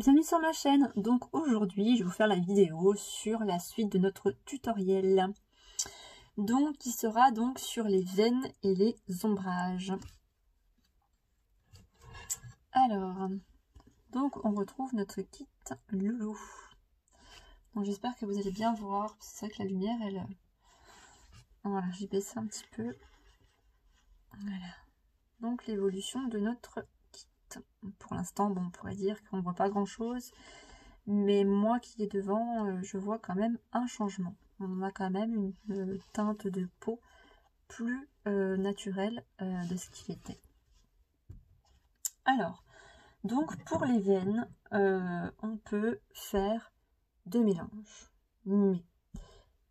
Bienvenue sur ma chaîne. Donc aujourd'hui je vais vous faire la vidéo sur la suite de notre tutoriel, donc qui sera donc sur les veines et les ombrages. Alors donc on retrouve notre kit loulou. Donc j'espère que vous allez bien voir, c'est vrai que la lumière elle, voilà, j'ai baissé un petit peu. Voilà, donc l'évolution de notre kit. Pour l'instant bon, on pourrait dire qu'on ne voit pas grand chose, mais moi qui est devant, je vois quand même un changement. On a quand même une teinte de peau plus naturelle de ce qu'il était. Alors, donc pour les veines, on peut faire deux mélanges. Mais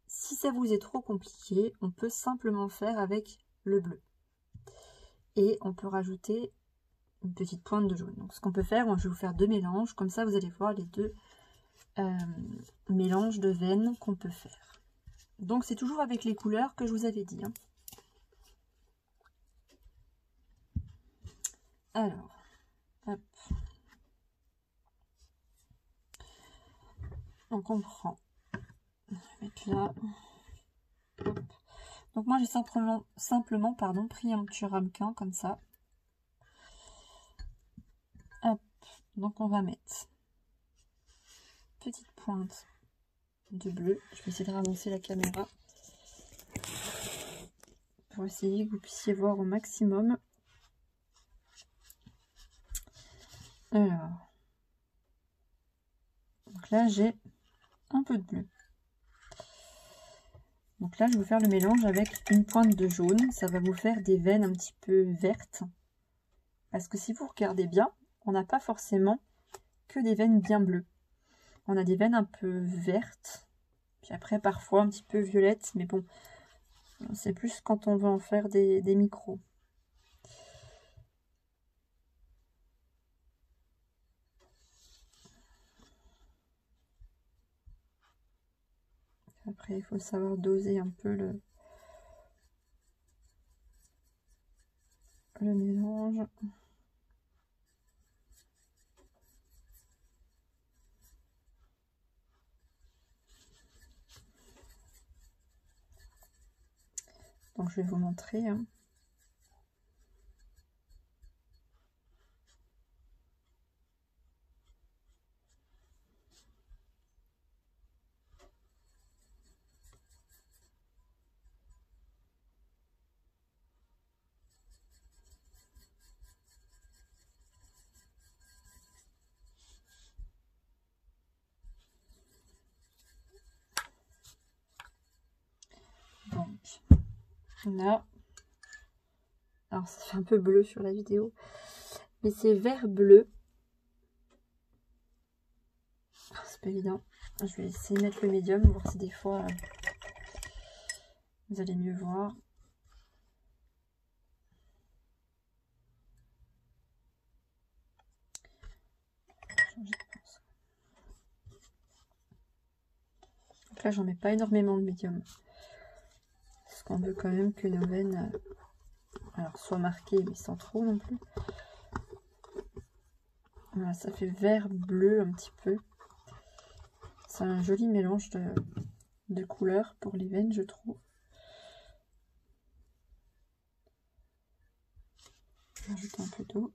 si ça vous est trop compliqué, on peut simplement faire avec le bleu. Et on peut rajouter une petite pointe de jaune. Donc ce qu'on peut faire, je vais vous faire deux mélanges, comme ça vous allez voir les deux mélange de veines qu'on peut faire. Donc c'est toujours avec les couleurs que je vous avais dit, hein. Alors hop. Donc on prend, je vais mettre là. Hop. Donc moi j'ai simplement pris un petit ramequin comme ça. Hop. Donc on va mettre petite pointe de bleu. Je vais essayer de ramasser la caméra pour essayer que vous puissiez voir au maximum. Alors, donc là j'ai un peu de bleu. Donc là je vais vous faire le mélange avec une pointe de jaune. Ça va vous faire des veines un petit peu vertes. Parce que si vous regardez bien, on n'a pas forcément que des veines bien bleues. On a des veines un peu vertes. Puis après parfois un petit peu violettes. Mais bon, c'est plus quand on veut en faire des micros. Après, il faut savoir doser un peu le mélange. Donc, je vais vous montrer, hein. Donc, là, alors ça fait un peu bleu sur la vidéo, mais c'est vert bleu. C'est pas évident. Je vais essayer de mettre le médium, voir si des fois vous allez mieux voir. Donc là, j'en mets pas énormément de médium. Parce qu'on veut quand même que nos veines soient marquées, mais sans trop non plus. Voilà, ça fait vert bleu un petit peu. C'est un joli mélange de couleurs pour les veines, je trouve. Rajoute un peu d'eau.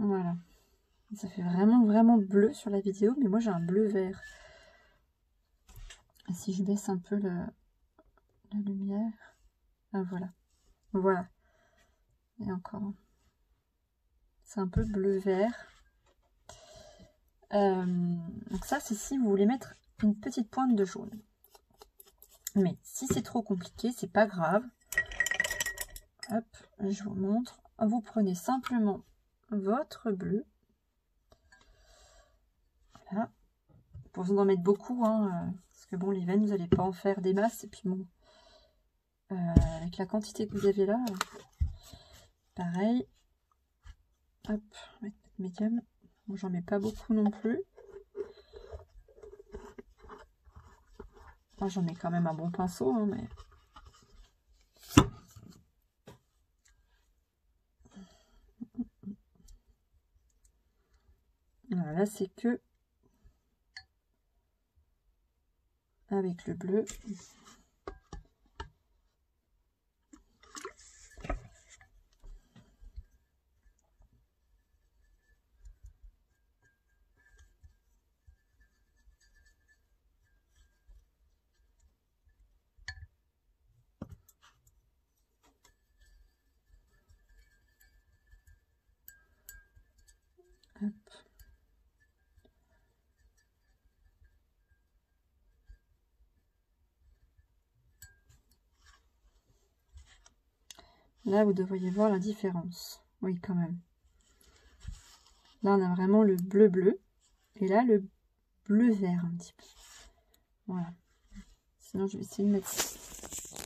Voilà. Ça fait vraiment bleu sur la vidéo, mais moi j'ai un bleu vert. Et si je baisse un peu la lumière, ah, voilà. Et encore, c'est un peu bleu vert. Donc ça, c'est si vous voulez mettre une petite pointe de jaune. Mais si c'est trop compliqué, c'est pas grave. Hop, je vous montre. Vous prenez simplement votre bleu. Voilà. Pour vous en mettre beaucoup, hein, parce que bon, les veines, vous n'allez pas en faire des masses. Et puis bon, avec la quantité que vous avez là, pareil. Hop, on va mettre médium. Bon, j'en mets pas beaucoup non plus. Enfin, j'en mets quand même un bon pinceau, hein, mais... Voilà, là c'est que avec le bleu. Hop. Là, vous devriez voir la différence. Oui, quand même. Là, on a vraiment le bleu-bleu. Et là, le bleu-vert un petit peu. Voilà. Sinon, je vais essayer de mettre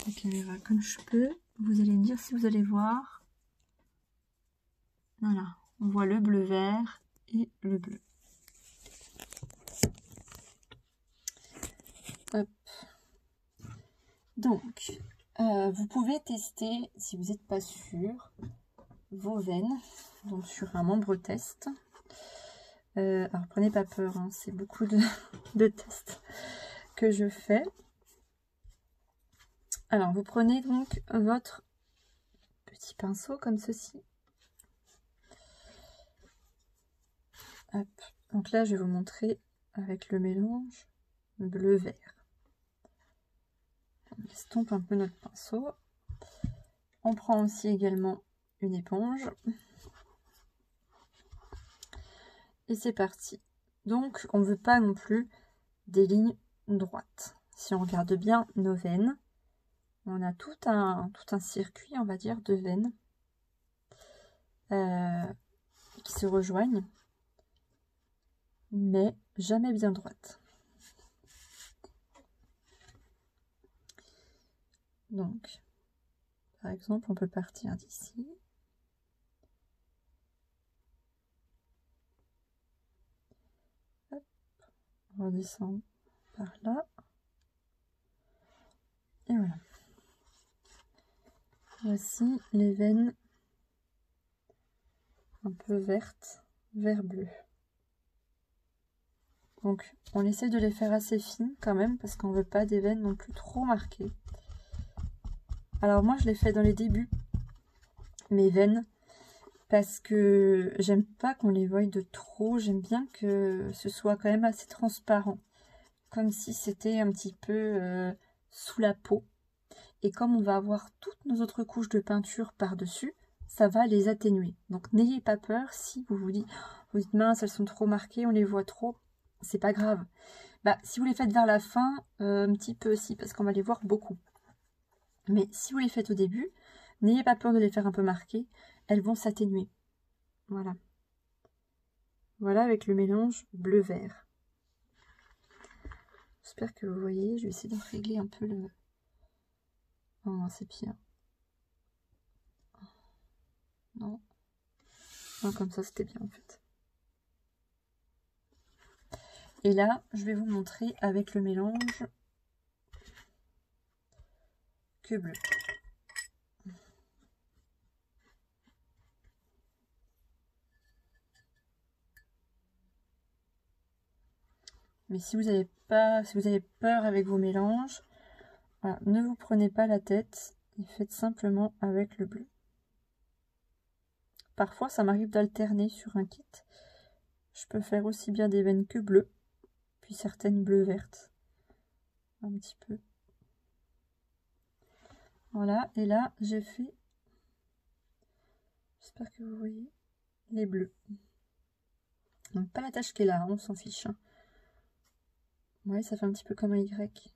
la caméra comme je peux. Vous allez me dire si vous allez voir. Voilà. On voit le bleu-vert et le bleu. Hop. Donc, vous pouvez tester, si vous n'êtes pas sûr, vos veines. Donc, sur un membre test. Alors, prenez pas peur, hein, c'est beaucoup de tests que je fais. Alors, vous prenez donc votre petit pinceau comme ceci. Hop. Donc là, je vais vous montrer avec le mélange bleu-vert. On estompe un peu notre pinceau. On prend aussi également une éponge. Et c'est parti. Donc, on ne veut pas non plus des lignes droites. Si on regarde bien nos veines, on a tout un circuit, on va dire, de veines qui se rejoignent, mais jamais bien droites. Donc, par exemple, on peut partir d'ici. On redescend par là. Et voilà. Voici les veines un peu vertes, vert-bleu. Donc, on essaie de les faire assez fines quand même, parce qu'on ne veut pas des veines non plus trop marquées. Alors moi, je les fais dans les débuts, mes veines, parce que j'aime pas qu'on les voie de trop. J'aime bien que ce soit quand même assez transparent, comme si c'était un petit peu sous la peau. Et comme on va avoir toutes nos autres couches de peinture par-dessus, ça va les atténuer. Donc n'ayez pas peur si vous vous dites mince, elles sont trop marquées, on les voit trop. C'est pas grave. Bah, si vous les faites vers la fin, un petit peu aussi, parce qu'on va les voir beaucoup. Mais si vous les faites au début, n'ayez pas peur de les faire un peu marquées, elles vont s'atténuer. Voilà. Voilà avec le mélange bleu-vert. J'espère que vous voyez, je vais essayer de régler un peu le... Oh non, c'est pire. Non. Non, comme ça c'était bien en fait. Et là, je vais vous montrer avec le mélange que bleu. Mais si vous avez peur avec vos mélanges, voilà, ne vous prenez pas la tête et faites simplement avec le bleu. Parfois, ça m'arrive d'alterner sur un kit. Je peux faire aussi bien des veines que bleues, puis certaines bleues vertes. Un petit peu. Voilà, et là, j'ai fait, j'espère que vous voyez, les bleus. Donc pas la tache qui est là, on s'en fiche. Hein. Ouais, ça fait un petit peu comme un Y.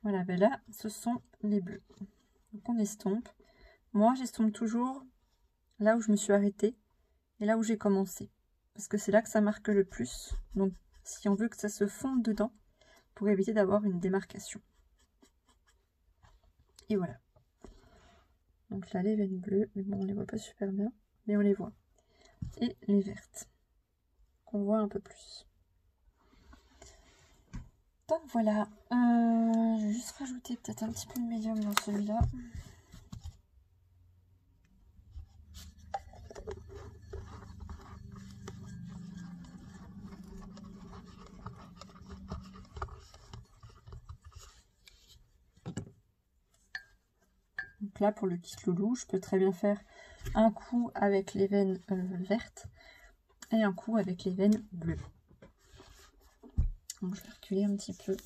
Voilà, ben là, ce sont les bleus. Donc on estompe. Moi, j'estompe toujours là où je me suis arrêtée et là où j'ai commencé. Parce que c'est là que ça marque le plus. Donc, si on veut que ça se fonde dedans, pour éviter d'avoir une démarcation. Et voilà. Donc là, les veines bleues, mais bon, on les voit pas super bien, mais on les voit. et les vertes, qu'on voit un peu plus. Donc voilà, je vais juste rajouter peut-être un petit peu de médium dans celui-là. Donc là, pour le kit loulou, je peux très bien faire un coup avec les veines vertes et un coup avec les veines bleues. Donc je vais reculer un petit peu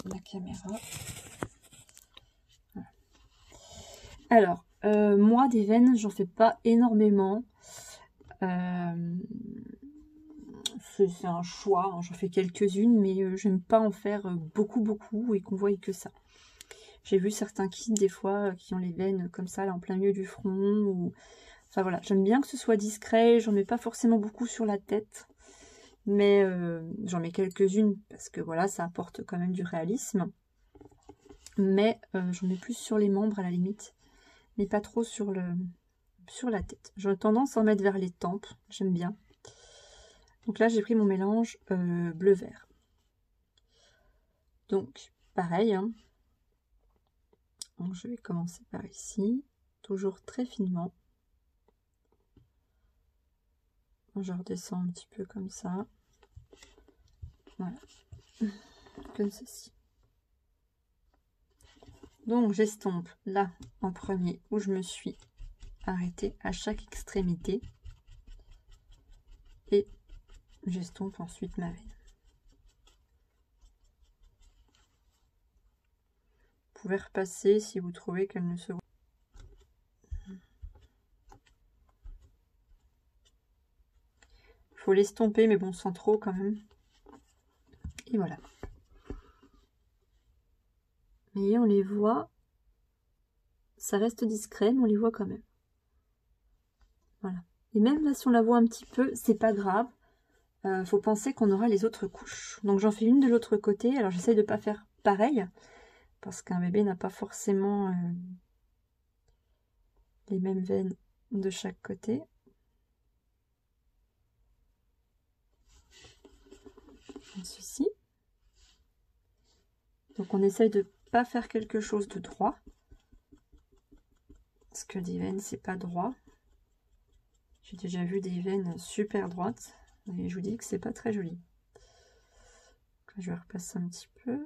la caméra. Voilà. Alors, moi, des veines, j'en fais pas énormément. C'est un choix, hein, j'en fais quelques-unes, mais j'aime pas en faire beaucoup et qu'on voie que ça. J'ai vu certains kits des fois qui ont les veines comme ça, là en plein milieu du front. Ou... Enfin voilà, j'aime bien que ce soit discret, j'en mets pas forcément beaucoup sur la tête. Mais j'en mets quelques-unes parce que voilà, ça apporte quand même du réalisme. Mais j'en mets plus sur les membres à la limite, mais pas trop sur la tête. J'aurais tendance à en mettre vers les tempes, j'aime bien. Donc là, j'ai pris mon mélange bleu-vert. Donc, pareil, hein. Donc, je vais commencer par ici, toujours très finement. Je redescends un petit peu comme ça. Voilà, comme ceci. Donc, j'estompe là en premier où je me suis arrêtée à chaque extrémité. Et j'estompe ensuite ma veine. Vous pouvez repasser si vous trouvez qu'elle ne se voit. Il faut l'estomper, mais bon, sans trop quand même. Et voilà. Et on les voit. Ça reste discret, mais on les voit quand même. Voilà. Et même là, si on la voit un petit peu, c'est pas grave. Faut penser qu'on aura les autres couches. Donc j'en fais une de l'autre côté. Alors j'essaie de pas faire pareil, parce qu'un bébé n'a pas forcément les mêmes veines de chaque côté. Comme ceci. Donc on essaye de pas faire quelque chose de droit. Parce que des veines, c'est pas droit. J'ai déjà vu des veines super droites. Et je vous dis que c'est pas très joli. Je vais repasser un petit peu.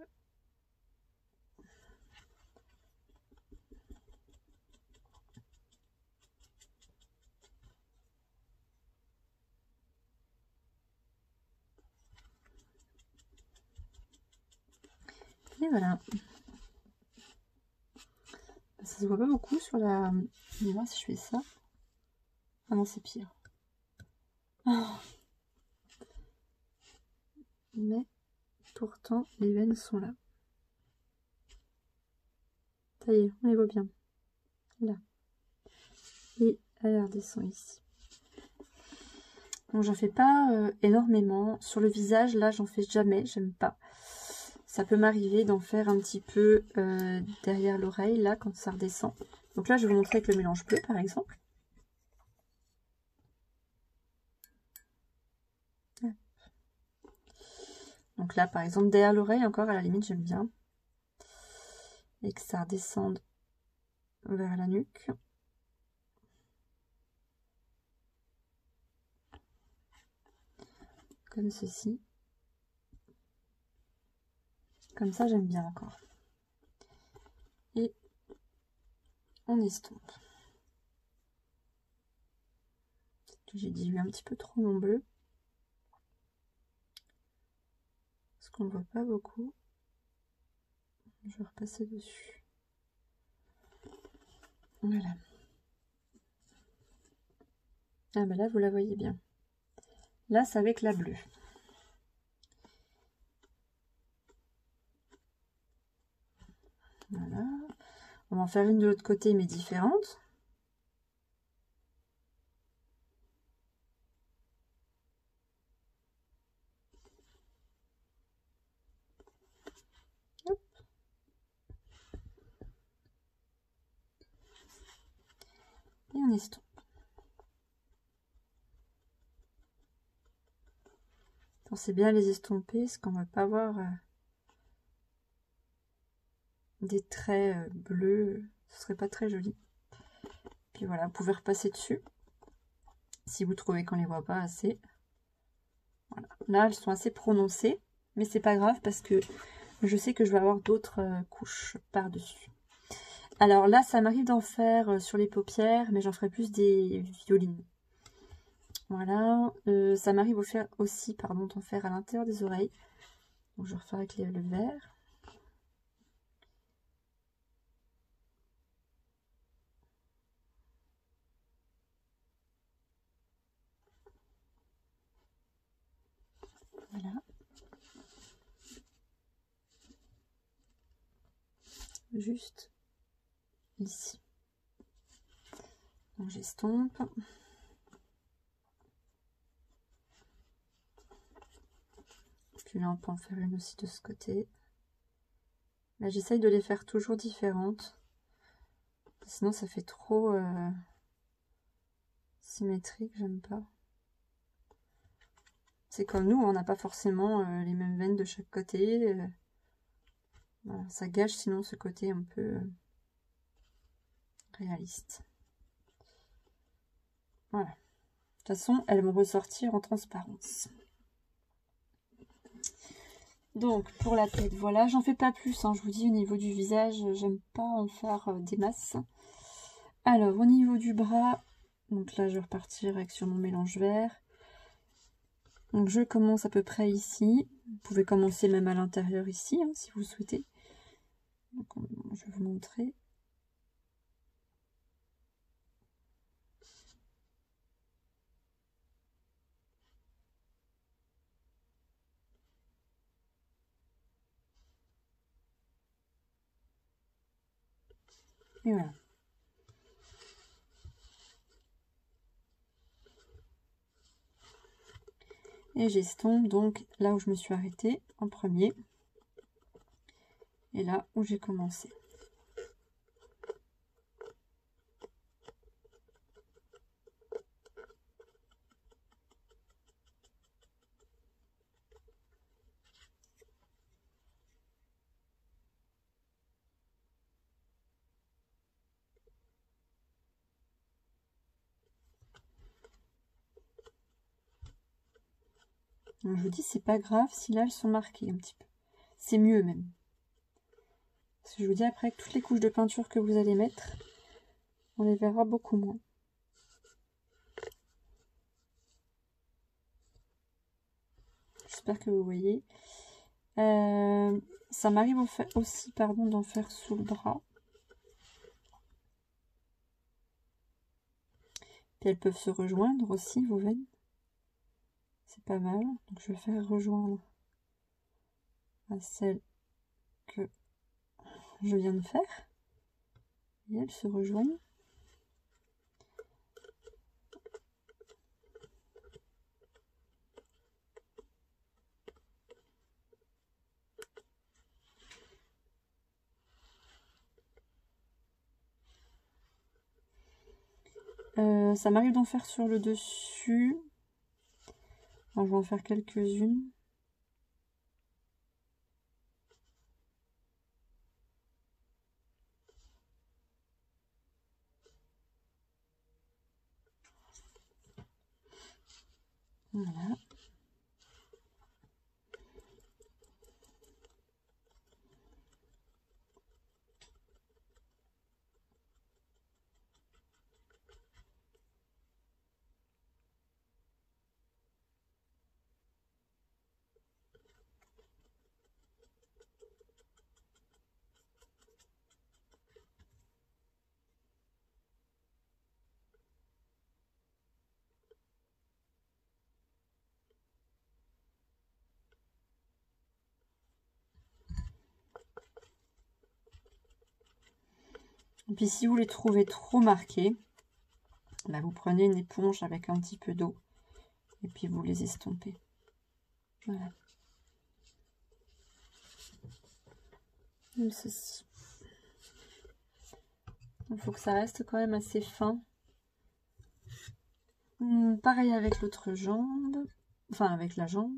Et voilà. Ça se voit pas beaucoup sur la... Je vais voir si je fais ça. Ah non, c'est pire. Mais pourtant, les veines sont là. Ça y est, on les voit bien. Là. Et elle redescend ici. Donc j'en fais pas énormément. Sur le visage, là, j'en fais jamais. J'aime pas. Ça peut m'arriver d'en faire un petit peu derrière l'oreille, là, quand ça redescend. Donc là, je vais vous montrer avec le mélange bleu, par exemple. Donc là, par exemple, derrière l'oreille, encore, à la limite, j'aime bien. Et que ça redescende vers la nuque. Comme ceci. Comme ça, j'aime bien encore. Et on estompe. J'ai dilué un petit peu trop mon bleu. Parce qu'on ne voit pas beaucoup. Je vais repasser dessus. Voilà. Ah ben là, vous la voyez bien. Là, c'est avec la bleue. Voilà. On va en faire une de l'autre côté, mais différente. Hop. Et on estompe. Pensez bien à les estomper, parce qu'on ne va pas avoir des traits bleus, ce serait pas très joli. Puis voilà, vous pouvez repasser dessus, si vous trouvez qu'on les voit pas assez. Voilà. Là, elles sont assez prononcées, mais c'est pas grave, parce que je sais que je vais avoir d'autres couches par-dessus. Alors là, ça m'arrive d'en faire sur les paupières, mais j'en ferai plus des violines. Voilà, ça m'arrive aussi d'en faire à l'intérieur des oreilles. Donc je vais refaire avec le vert. Voilà. Juste ici. Donc j'estompe. Puis là, on peut en faire une aussi de ce côté. Là, j'essaye de les faire toujours différentes. Sinon, ça fait trop symétrique, j'aime pas. C'est comme nous, on n'a pas forcément les mêmes veines de chaque côté. Voilà, ça gâche sinon ce côté un peu réaliste. Voilà. De toute façon, elles vont ressortir en transparence. Donc, pour la tête, voilà. J'en fais pas plus, hein, je vous dis, au niveau du visage, j'aime pas en faire des masses. Alors, au niveau du bras, donc là, je vais repartir avec sur mon mélange vert. Donc, je commence à peu près ici. Vous pouvez commencer même à l'intérieur ici, hein, si vous souhaitez. Donc, je vais vous montrer. Et voilà. Et j'estompe donc là où je me suis arrêtée en premier. Et là où j'ai commencé. Donc, je vous dis, c'est pas grave si là elles sont marquées un petit peu. C'est mieux même. Parce que je vous dis, après, avec toutes les couches de peinture que vous allez mettre, on les verra beaucoup moins. J'espère que vous voyez. Ça m'arrive aussi d'en faire sous le bras. Puis elles peuvent se rejoindre aussi, vos veines. C'est pas mal. Donc je vais faire rejoindre à celle que je viens de faire. Et elles se rejoignent. Ça m'arrive d'en faire sur le dessus. Alors, je vais en faire quelques-unes. Voilà. Et puis si vous les trouvez trop marqués, bah, vous prenez une éponge avec un petit peu d'eau et puis vous les estompez. Voilà. Comme ceci. Il faut que ça reste quand même assez fin. Pareil avec l'autre jambe, enfin avec la jambe.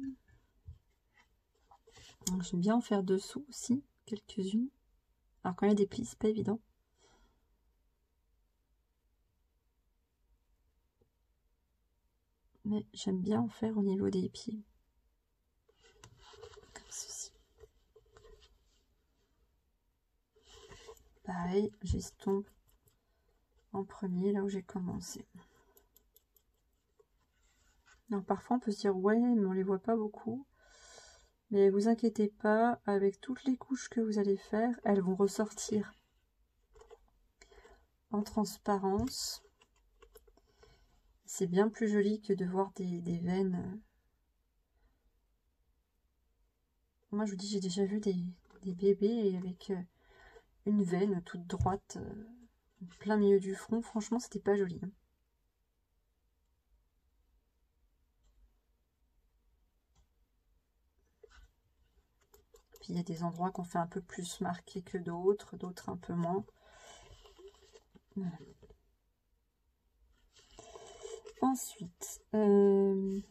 J'aime bien en faire dessous aussi, quelques-unes. Alors quand il y a des plis, c'est pas évident. Mais j'aime bien en faire au niveau des pieds. Comme ceci. Pareil, j'estompe en premier, là où j'ai commencé. Alors parfois on peut se dire ouais, mais on les voit pas beaucoup. Mais vous inquiétez pas, avec toutes les couches que vous allez faire, elles vont ressortir en transparence. C'est bien plus joli que de voir des veines. Moi je vous dis, j'ai déjà vu des bébés avec une veine toute droite en plein milieu du front. Franchement, c'était pas joli. Hein. Puis il y a des endroits qu'on fait un peu plus marqués que d'autres, d'autres un peu moins. Voilà. Ensuite, on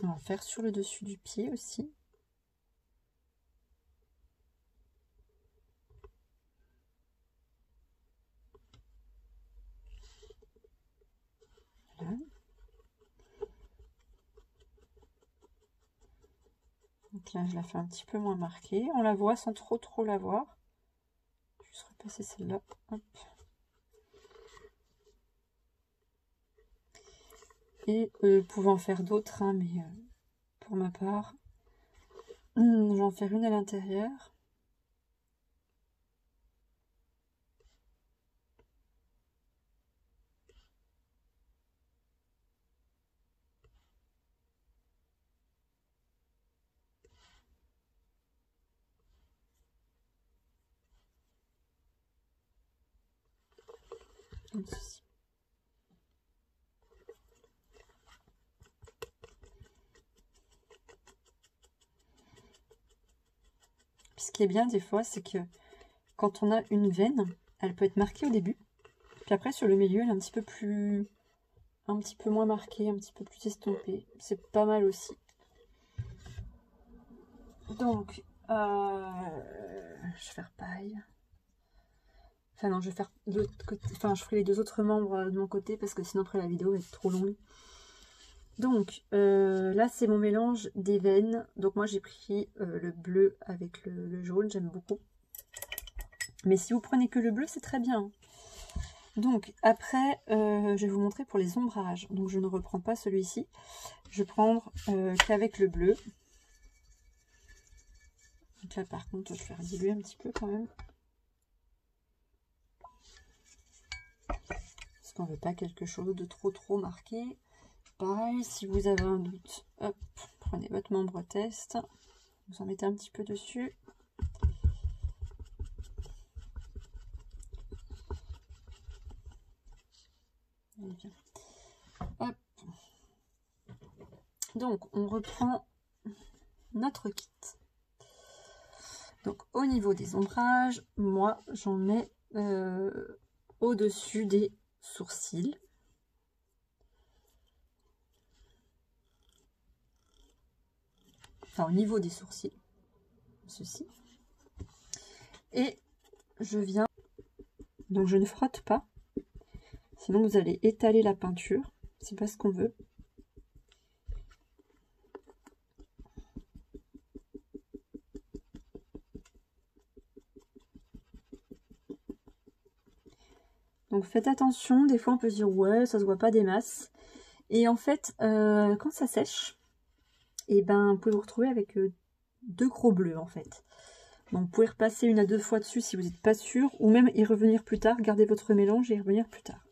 va faire sur le dessus du pied aussi. Voilà. Donc là, je la fais un petit peu moins marquée. On la voit sans trop la voir. Je vais juste repasser celle-là. Hop. Et vous pouvez en faire d'autres, hein, mais pour ma part, je vais en faire une à l'intérieur. Comme ceci. Ce qui est bien des fois, c'est que quand on a une veine, elle peut être marquée au début, puis après sur le milieu, elle est un petit peu moins marquée, un petit peu plus estompée. C'est pas mal aussi. Donc, je vais faire pareil. Enfin non, je vais faire de l'autre côté. Enfin, je ferai les deux autres membres de mon côté parce que sinon après la vidéo va être trop longue. Donc là c'est mon mélange des veines. Donc moi j'ai pris le bleu avec le jaune, j'aime beaucoup. Mais si vous prenez que le bleu, c'est très bien. Donc après, je vais vous montrer pour les ombrages. Donc je ne reprends pas celui-ci. Je vais prendre qu'avec le bleu. Donc là par contre, je vais faire diluer un petit peu quand même. Parce qu'on ne veut pas quelque chose de trop marqué. Pareil, si vous avez un doute, hop, prenez votre membre test. Vous en mettez un petit peu dessus. Bien. Hop. Donc, on reprend notre kit. Donc, au niveau des ombrages, moi, j'en mets au-dessus des sourcils. Enfin, au niveau des sourcils. Ceci. Et je viens... Donc, je ne frotte pas. Sinon, vous allez étaler la peinture. C'est pas ce qu'on veut. Donc faites attention, des fois on peut se dire ouais ça se voit pas des masses. Et en fait quand ça sèche, et ben vous pouvez vous retrouver avec deux gros bleus en fait. Donc vous pouvez repasser une à deux fois dessus si vous n'êtes pas sûr, ou même y revenir plus tard, garder votre mélange et y revenir plus tard.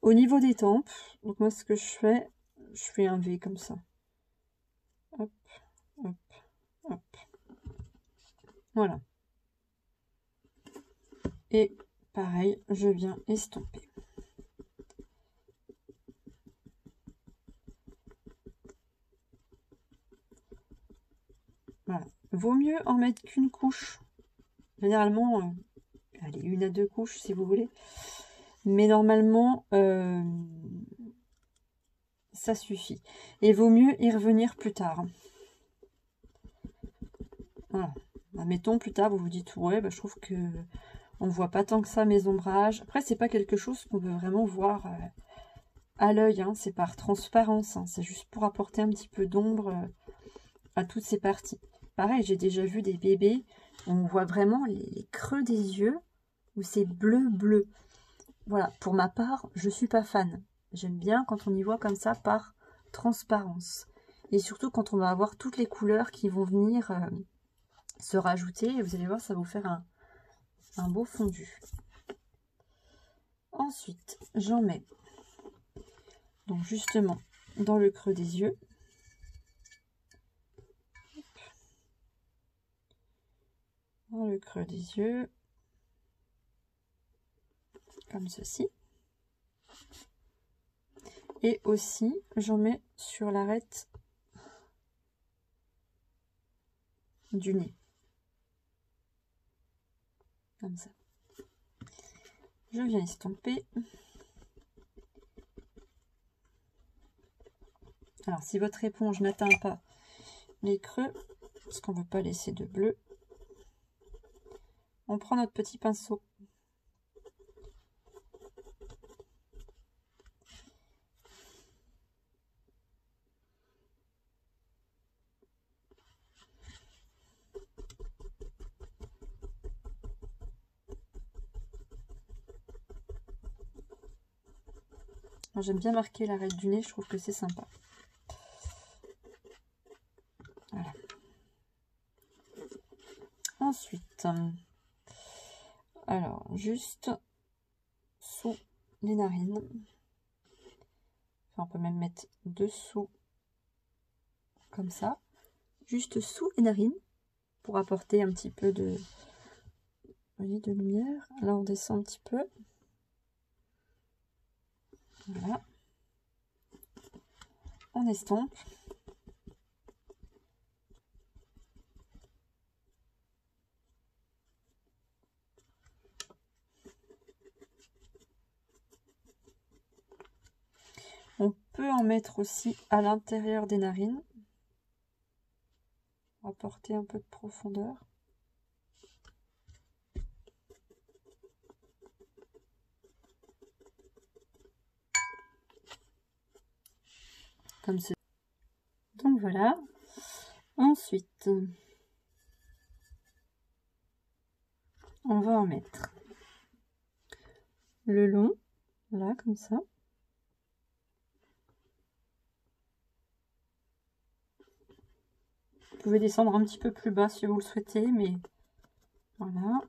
Au niveau des tempes, donc moi ce que je fais un V comme ça. Hop, hop, hop. Voilà. Et pareil, je viens estomper. Voilà. Vaut mieux en mettre qu'une couche. Généralement, allez, une à deux couches si vous voulez. Mais normalement, ça suffit. Et vaut mieux y revenir plus tard. voilà. Admettons, plus tard, vous vous dites, ouais, bah, je trouve que on ne voit pas tant que ça mes ombrages. Après, c'est pas quelque chose qu'on veut vraiment voir à l'œil, hein, c'est par transparence, hein, c'est juste pour apporter un petit peu d'ombre à toutes ces parties. Pareil, j'ai déjà vu des bébés où on voit vraiment les creux des yeux, où c'est bleu. Voilà, pour ma part, je suis pas fan. J'aime bien quand on y voit comme ça par transparence. Et surtout quand on va avoir toutes les couleurs qui vont venir se rajouter. Et vous allez voir, ça va vous faire un beau fondu. Ensuite, j'en mets donc justement dans le creux des yeux. Dans le creux des yeux. Comme ceci. Et aussi, j'en mets sur l'arête du nez. Comme ça. Je viens estomper. Alors, si votre éponge n'atteint pas les creux, parce qu'on ne veut pas laisser de bleu, on prend notre petit pinceau. J'aime bien marquer l'arête du nez, je trouve que c'est sympa. Voilà. Ensuite, alors juste sous les narines, enfin, on peut même mettre dessous, comme ça, juste sous les narines, pour apporter un petit peu de, vous voyez, de lumière. Là, on descend un petit peu. Voilà. On estompe. On peut en mettre aussi à l'intérieur des narines. Pour apporter un peu de profondeur. Comme ceci. Donc voilà. Ensuite, on va en mettre le long, là, comme ça. Vous pouvez descendre un petit peu plus bas si vous le souhaitez, mais voilà.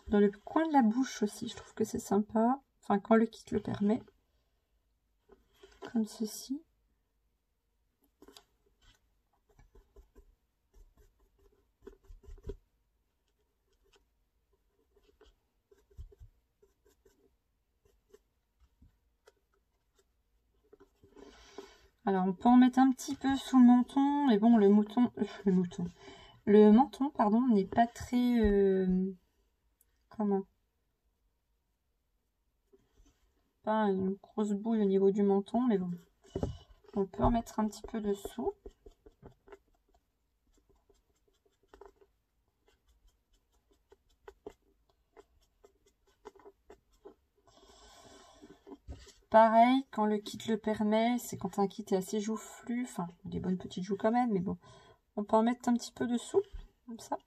Dans le coin de la bouche aussi, je trouve que c'est sympa. Enfin, quand le kit le permet. Comme ceci. Alors, on peut en mettre un petit peu sous le menton, mais bon, le menton, pardon, n'est pas très, comment, pas une grosse bouille au niveau du menton, mais bon, on peut en mettre un petit peu dessous. Pareil, quand le kit le permet, c'est quand un kit est assez joufflu, enfin, des bonnes petites joues quand même, mais bon, on peut en mettre un petit peu dessous, comme ça.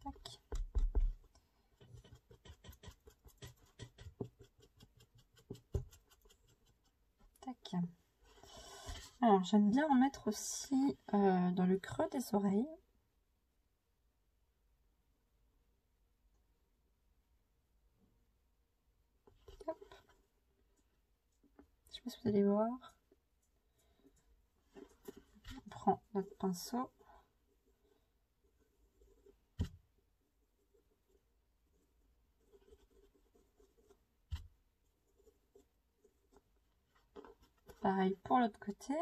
Tac. Tac. Alors, j'aime bien en mettre aussi dans le creux des oreilles. Hop. Je sais pas si vous allez voir. On prend notre pinceau. Pareil pour l'autre côté.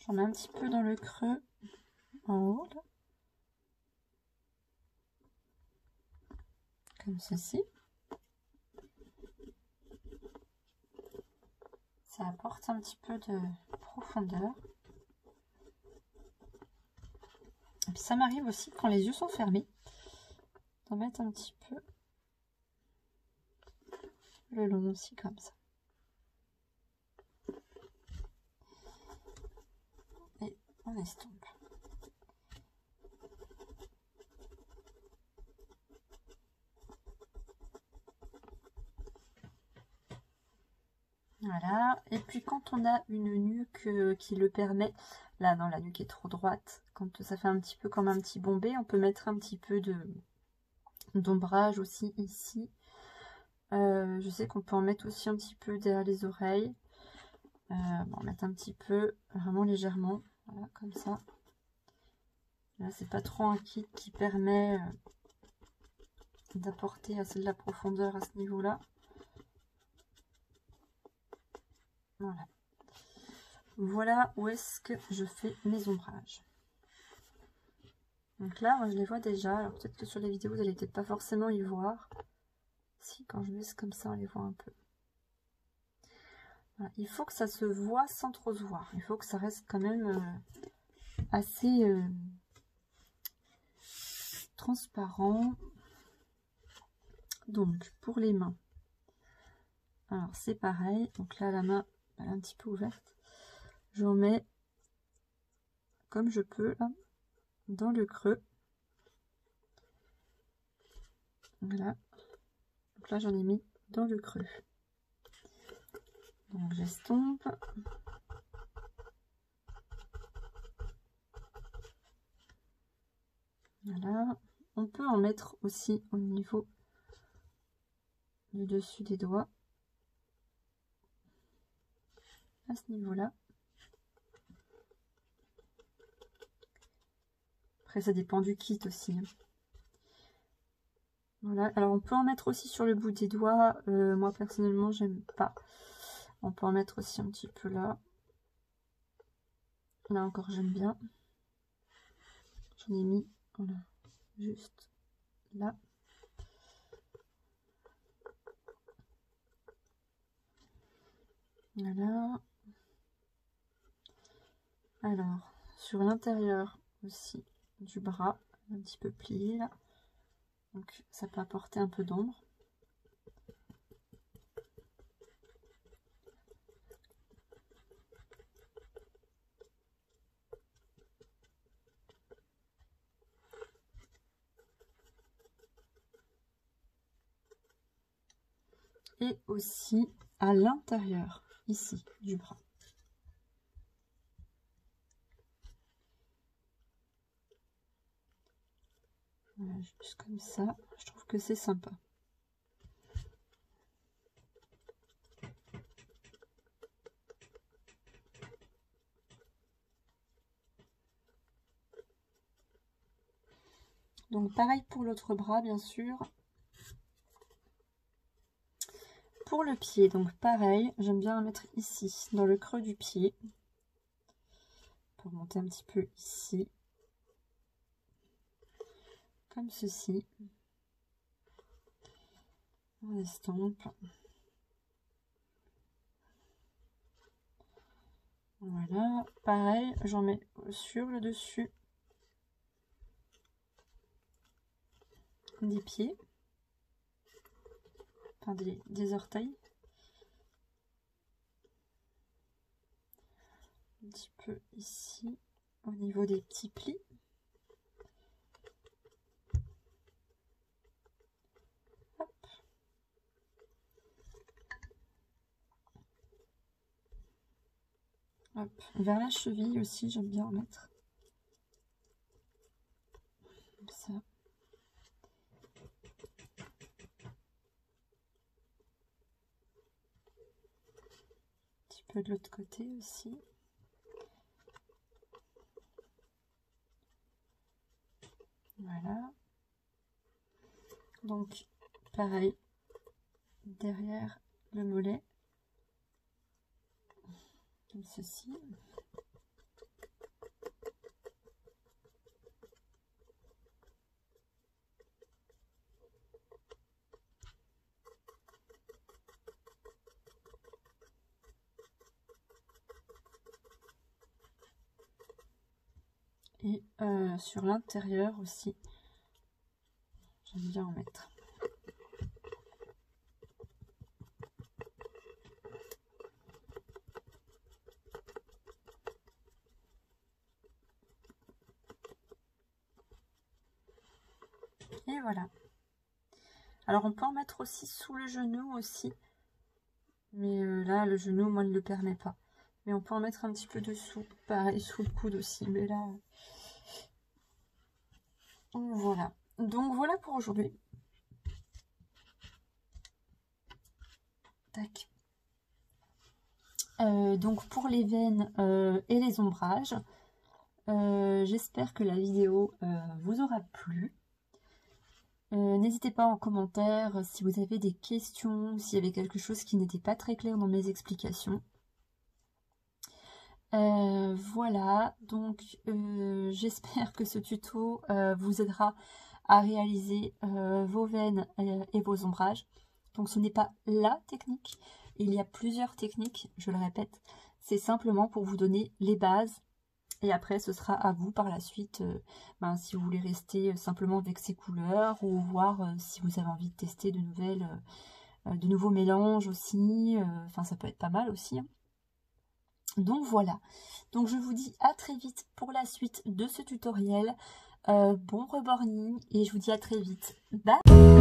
J'en mets un petit peu dans le creux en haut, là. Comme ceci. Ça apporte un petit peu de profondeur. Et puis ça m'arrive aussi quand les yeux sont fermés d'en mettre un petit peu le long aussi comme ça. Et on estompe. Voilà, et puis quand on a une nuque qui le permet, là non, la nuque est trop droite, quand ça fait un petit peu comme un petit bombé, on peut mettre un petit peu d'ombrage aussi ici. Je sais qu'on peut en mettre aussi un petit peu derrière les oreilles. Bon, mettre un petit peu, vraiment légèrement, voilà, comme ça. Là, c'est pas trop un kit qui permet d'apporter assez de la profondeur à ce niveau-là. Voilà. Voilà où est-ce que je fais mes ombrages. Donc là, moi, je les vois déjà. Alors peut-être que sur les vidéos, vous n'allez peut-être pas forcément y voir. Si, quand je baisse comme ça, on les voit un peu. Voilà. Il faut que ça se voit sans trop se voir. Il faut que ça reste quand même assez transparent. Donc, pour les mains. Alors, c'est pareil. Donc là, la main elle est un petit peu ouverte. J'en mets comme je peux, là, dans le creux. Voilà. Donc là, j'en ai mis dans le creux. Donc, j'estompe. Voilà. On peut en mettre aussi au niveau du dessus des doigts. À ce niveau-là. Après, ça dépend du kit aussi. Voilà. Alors, on peut en mettre aussi sur le bout des doigts. Moi, personnellement, j'aime pas. On peut en mettre aussi un petit peu là. Là encore, j'aime bien. J'en ai mis, voilà, juste là. Voilà. Alors, sur l'intérieur aussi du bras, un petit peu plié là. Donc, ça peut apporter un peu d'ombre. Et aussi à l'intérieur, ici, du bras. Voilà, juste comme ça. Je trouve que c'est sympa. Donc pareil pour l'autre bras, bien sûr. Pour le pied, donc pareil, j'aime bien mettre ici, dans le creux du pied. Pour monter un petit peu ici. Comme ceci. On estompe. Voilà, pareil, j'en mets sur le dessus des pieds, enfin des orteils. Un petit peu ici, au niveau des petits plis. Hop. Hop. Vers la cheville aussi, j'aime bien en mettre. Comme ça. Un petit peu de l'autre côté aussi. Voilà. Donc, pareil, derrière le mollet, comme ceci. Et sur l'intérieur aussi, j'aime bien en mettre. Et voilà. Alors on peut en mettre aussi sous le genou aussi. Mais là, le genou, moi, ne le permet pas. Mais on peut en mettre un petit peu dessous. Pareil, sous le coude aussi. Mais là... Voilà. Donc voilà pour aujourd'hui. Tac. Donc pour les veines et les ombrages, j'espère que la vidéo vous aura plu. N'hésitez pas en commentaire si vous avez des questions, s'il y avait quelque chose qui n'était pas très clair dans mes explications. Voilà, donc j'espère que ce tuto vous aidera à réaliser vos veines et vos ombrages. Donc ce n'est pas la technique, il y a plusieurs techniques, je le répète. C'est simplement pour vous donner les bases. Et après, ce sera à vous par la suite, si vous voulez rester simplement avec ces couleurs ou voir si vous avez envie de tester de nouveaux mélanges aussi. Enfin, ça peut être pas mal aussi. Hein. Donc voilà. Donc je vous dis à très vite pour la suite de ce tutoriel. Bon reborning et je vous dis à très vite. Bye!